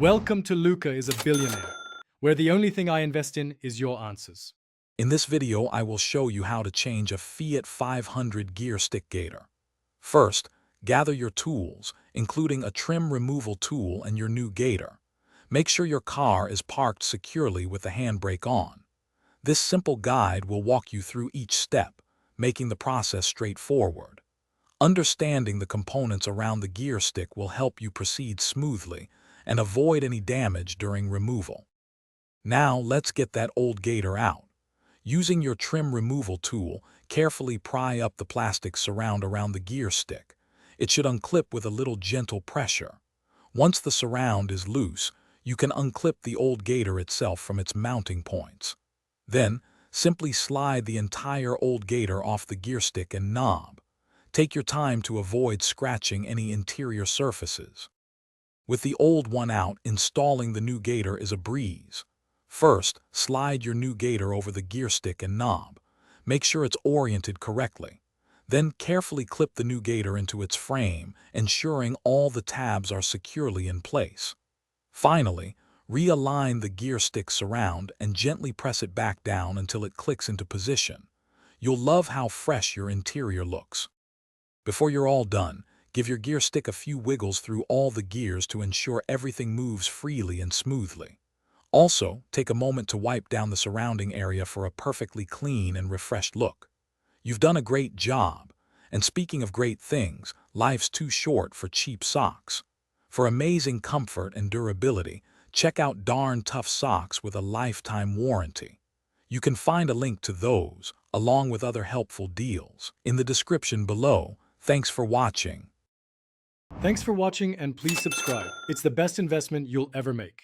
Welcome to Luca is a Billionaire, where the only thing I invest in is your answers. In this video, I will show you how to change a Fiat 500 gear stick gaiter. First, gather your tools, including a trim removal tool and your new gaiter. Make sure your car is parked securely with the handbrake on. This simple guide will walk you through each step, making the process straightforward. Understanding the components around the gear stick will help you proceed smoothly and avoid any damage during removal. Now let's get that old gaiter out. Using your trim removal tool, carefully pry up the plastic surround around the gear stick. It should unclip with a little gentle pressure. Once the surround is loose, you can unclip the old gaiter itself from its mounting points. Then, simply slide the entire old gaiter off the gear stick and knob. Take your time to avoid scratching any interior surfaces. With the old one out, installing the new gaiter is a breeze. First, slide your new gaiter over the gear stick and knob. Make sure it's oriented correctly. Then carefully clip the new gaiter into its frame, ensuring all the tabs are securely in place. Finally, realign the gear stick surround and gently press it back down until it clicks into position. You'll love how fresh your interior looks. Before you're all done, give your gear stick a few wiggles through all the gears to ensure everything moves freely and smoothly. Also, take a moment to wipe down the surrounding area for a perfectly clean and refreshed look. You've done a great job. And speaking of great things, life's too short for cheap socks. For amazing comfort and durability, check out Darn Tough Socks with a lifetime warranty. You can find a link to those, along with other helpful deals, in the description below. Thanks for watching. Thanks for watching and please subscribe. It's the best investment you'll ever make.